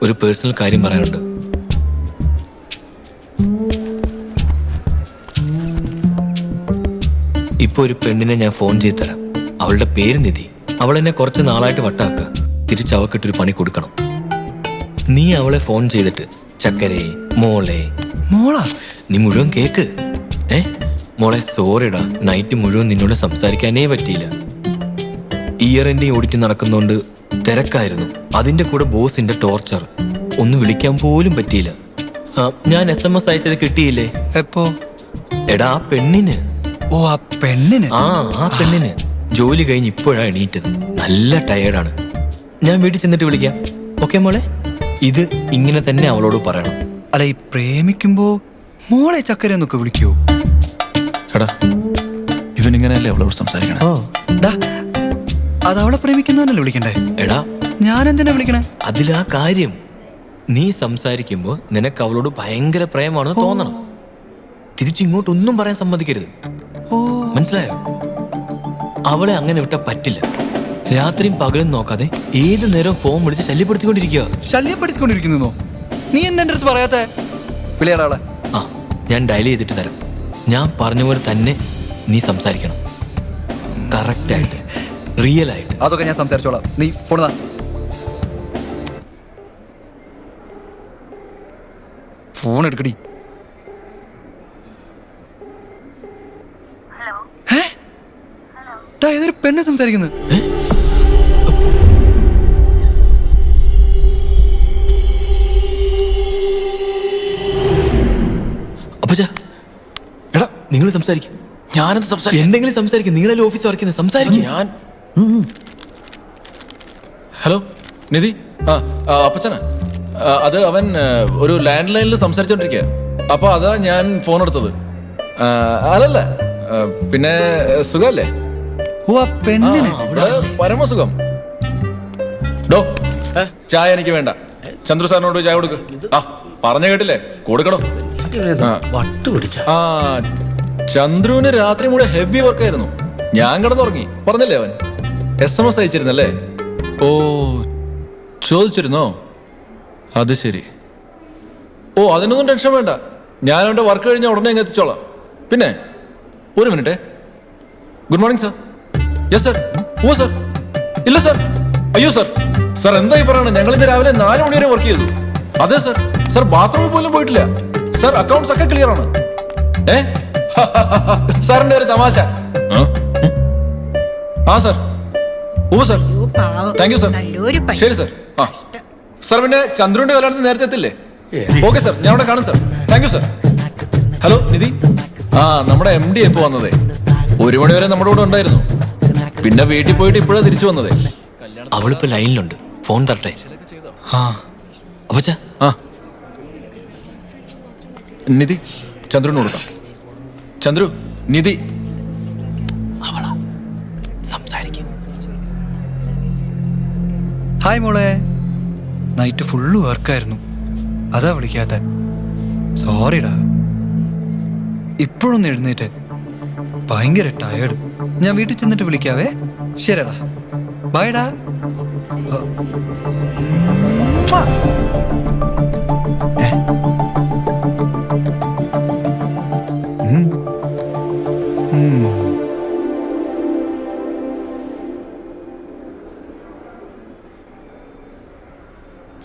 ഒരു പേഴ്സണൽ കാര്യം പറയാനുണ്ട്. ഇപ്പൊ ഒരു പെണ്ണിനെ ഞാൻ ഫോൺ ചെയ്ത് തരാം. അവളുടെ പേര് നിധി. അവൾ എന്നെ കുറച്ച് നാളായിട്ട് വട്ടാക്കുക. തിരിച്ച് അവക്കിട്ടൊരു പണി കൊടുക്കണം. നീ അവളെ ഫോൺ ചെയ്തിട്ട് ചക്കരെ മോളെ മോളാ നീ മുഴുവൻ കേക്ക്. മോളെ സോറിടാ, നൈറ്റ് മുഴുവൻ നിന്നോട് സംസാരിക്കാനേ പറ്റിയില്ല. ഇയർ എൻഡിങ് ഓടിച്ച് നടക്കുന്നോണ്ട് തിരക്കായിരുന്നു. അതിന്റെ കൂടെ ബോസിന്റെ ടോർച്ചർ. ഒന്ന് വിളിക്കാൻ പോലും പറ്റിയില്ല. ഞാൻ SMS അയച്ചത് കിട്ടിയില്ലേ? എപ്പോ? എടാ ആ പെണ്ണിന്. ഓ ആ പെണ്ണിന്? ആ പെണ്ണിന്. ജോലി കഴിഞ്ഞ് ഇപ്പോഴാ എണീറ്റത്. നല്ല ടയേർഡാണ്. ഞാൻ വീട്ടിൽ ചെന്നിട്ട് വിളിക്കാം. ഓക്കെ മോളെ? ഇത് ഇങ്ങനെ തന്നെ അവളോട് പറയണം. അല്ല, ഈ പ്രേമിക്കുമ്പോ മോളെ ചക്കര എന്നൊക്കെ വിളിക്കോ? എടാ ഇവൻ ഇങ്ങനെയല്ലേ അവളോട് സംസാരിക്കണേ? അത് അവളെ പ്രേമിക്കുന്നവനല്ലേ വിളിക്കണ്ടേ? എടാ ഞാൻ എന്തിനാ വിളിക്കണേ? അതിലാ കാര്യം. നീ സംസാരിക്കുമ്പോ നിനക്ക് അവളോട് ഭയങ്കര പ്രേമാണെന്ന് തോന്നണം. തിരിച്ചിങ്ങോട്ടൊന്നും പറയാൻ സമ്മതിക്കരുത്. മനസ്സിലായോ? അവളെ അങ്ങനെ വിട്ടാ പറ്റില്ല. രാത്രിയും പകലും നോക്കാതെ ഏത് നേരം ഫോൺ വിളിച്ച് ശല്യപ്പെടുത്തിക്കൊണ്ടിരിക്കുക. ശല്യപ്പെടുത്തിക്കൊണ്ടിരിക്കുന്നോ? നീ എന്താ എൻ്റെ അടുത്ത് പറയാത്തെ? വിളിയാളെ. ഞാൻ ഡയൽ ചെയ്തിട്ട് തരാം. ഞാൻ പറഞ്ഞ പോലെ തന്നെ നീ സംസാരിക്കണം. കറക്റ്റായിട്ട്, റിയൽ ആയിട്ട്. അതൊക്കെ ഞാൻ സംസാരിച്ചോളാം. നീ ഫോൺ താ. ഫോൺ എടുക്കടി. ഏതൊരു പെണ്ണ് സംസാരിക്കുന്നത്? എടാ നിങ്ങൾ സംസാരിക്കും. ഞാനെന്ത് സംസാരിക്കും? എന്തെങ്കിലും സംസാരിക്കും. നിങ്ങളല്ലേ ഓഫീസ് വർക്ക് ചെയ്യുന്നത്? സംസാരിക്കും. ഞാൻ ഹലോ നിധി. അപ്പച്ചനാ. അത് അവൻ ഒരു ലാൻഡ് ലൈനിൽ സംസാരിച്ചോണ്ടിരിക്കുക. അപ്പൊ അതാ ഞാൻ ഫോൺ എടുത്തത്. അല്ലല്ല, പിന്നെ സുഖല്ലേ? ഓ ആ പെണ്ണിന് പരമസുഖം. ഡോ ചായ എനിക്ക് വേണ്ട. ചന്ദ്രു സാറിനോട് ചായ കൊടുക്ക്. പറഞ്ഞ കേട്ടില്ലേ? കൊടുക്കടോ. ചന്ദ്രുവിന് രാത്രി കൂടെ ഹെവി വർക്കായിരുന്നു. ഞാൻ കിടന്നുറങ്ങി. പറഞ്ഞല്ലേ അവൻ? SMS അയച്ചിരുന്നല്ലേ? ഓ ചോദിച്ചിരുന്നോ? അത് ശരി. ഓ അതിനൊന്നും ടെൻഷൻ വേണ്ട. ഞാൻ അവന്റെ വർക്ക് കഴിഞ്ഞാൽ ഉടനെ അങ്ങ് എത്തിച്ചോളാം. പിന്നെ ഒരു minute. Good morning sir. Yes sir. ഓ സർ. ഇല്ല സർ. അയ്യോ സർ. സർ എന്തായി പറയണേ? ഞങ്ങൾ ഇന്ന് രാവിലെ 4 മണി വരെ വർക്ക് ചെയ്തു. അതെ സർ. സർ ബാത്റൂമിൽ പോലും പോയിട്ടില്ല. സർ അക്കൗണ്ട്സ് ഒക്കെ ക്ലിയർ ആണ്. സാറിന്റെ ഒരു തമാശ. സർ. ഓ സർ. Thank you sir. ശരി സർ. സർ പിന്നെ ചന്ദ്രുവിന്റെ കല്യാണത്തിന് നേരത്തെ എത്തില്ലേ? ഓക്കെ സർ, ഞാൻ അവിടെ കാണും sir. Thank you sir. Hello Nidhi. നമ്മുടെ MD എപ്പോ വന്നതേ? 1 മണി വരെ നമ്മുടെ കൂടെ ഉണ്ടായിരുന്നു. പിന്നെ വീട്ടിൽ പോയിട്ട് ഇപ്പോഴാണ് തിരിച്ചു വന്നതേ. അവളിപ്പോ ലൈനിലുണ്ട്. ഫോൺ തരട്ടെ? നിധി ചന്ദ്രുവിന് കൊടുക്കാം. ചന്ദ്രു, നിധി. അവളാ സംസാരിക്കും. ഹായ് മോളെ. നൈറ്റ് ഫുള്ള് വർക്കായിരുന്നു. അതാ വിളിക്കാത്ത. സോറിടാ. ഇപ്പോഴൊന്ന് എഴുന്നേറ്റ്. ഭയങ്കര ടയേർഡ്. ഞാൻ വീട്ടിൽ ചെന്നിട്ട് വിളിക്കാവേ. ശരിടാ. ബൈഡാ.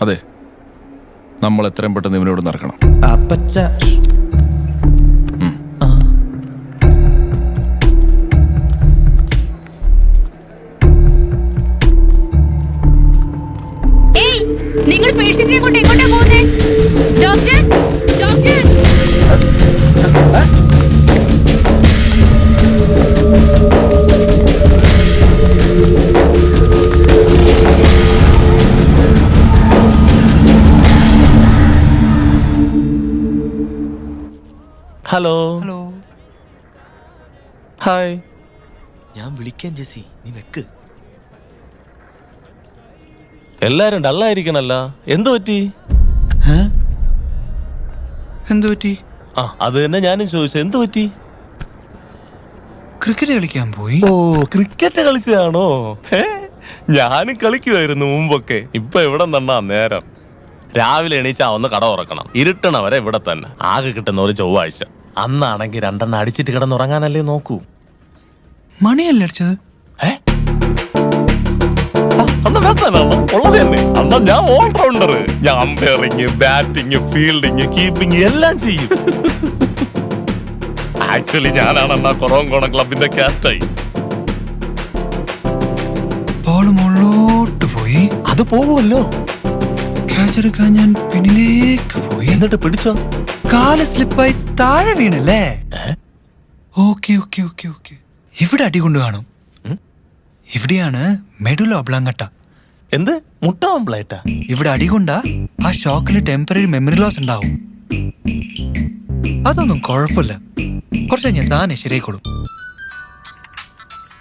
അതെ, നമ്മൾ എത്രയും പെട്ടെന്ന് ഇവനോട് നടക്കണം. അപ്പച്ച നിങ്ങൾ പേഷ്യന്റിനെ കൊണ്ട് എങ്ങോട്ടാ പോകുന്നേ? Doctor, doctor. Hello. Hello. Hi. ഞാൻ വിളിക്കാൻ ജെസി, നീ വെക്ക്. എല്ലാരും ഡള്ളായിരിക്കണല്ല. എന്തു പറ്റി? എന്തു പറ്റി? അത് തന്നെ ഞാനും ചോദിച്ചു. എന്തു പറ്റി? ക്രിക്കറ്റ് കളിക്കാൻ പോയി. ഓ, ക്രിക്കറ്റ് കളിച്ചതാണോ? ഞാനും കളിക്കുമായിരുന്നു മുമ്പൊക്കെ. ഇപ്പൊ എവിടെ നന്നാ നേരം. രാവിലെ എണീച്ചാ ഒന്ന് കട തുറക്കണം, ഇരുട്ടണ വരെ ഇവിടെ തന്നെ. ആകെ കിട്ടുന്ന ഒരു ചൊവ്വാഴ്ച. അന്നാണെങ്കിൽ 2 അടിച്ചിട്ട് കിടന്നുറങ്ങാനല്ലേ നോക്കൂ. മണിയല്ലേ അടിച്ചത്? ഏ? അന്ന് വ്യസ്തനാണോ? ഉള്ളത് തന്നെ. അന്ന് ഞാൻ ഓൾറൗണ്ടർ. ഞാൻ അമ്പയറിങ്, ബാറ്റിങ്, ഫീൽഡിങ്, കീപ്പിങ് എല്ലാം ചെയ്യും. ആക്ച്വലി ഞാനാണ് അന്നാ കൊറോങ്കോണം ക്ലബിന്റെ ക്യാപ്റ്റൻ. ബോൾ മുകളിലോട്ട് പോയി. അത് പോവുമല്ലോ. ക്യാച്ച് എടുക്കാൻ ഞാൻ പിന്നിലേക്ക് പോയി. എന്നിട്ട് പിടിച്ചോ? കാല് സ്ലിപ്പായി താഴെ വീണല്ലേ? Okay okay okay okay. ഇവിടെ അടി കൊണ്ട് കാണും. ഇവിടെയാണ് മെഡുല ഒബ്ലാങ്കട്ട. എന്ത് മുട്ട ഓംപ്ലേറ്റാ? ഇവിടെ അടികൊണ്ടാ ആ ഷോക്കിന് ടെമ്പററി മെമ്മറി ലോസ് ഉണ്ടാവും. അതൊന്നും കുഴപ്പമില്ല, കുറച്ച് കഴിഞ്ഞാൽ താനെ ശരിയായിക്കോളും.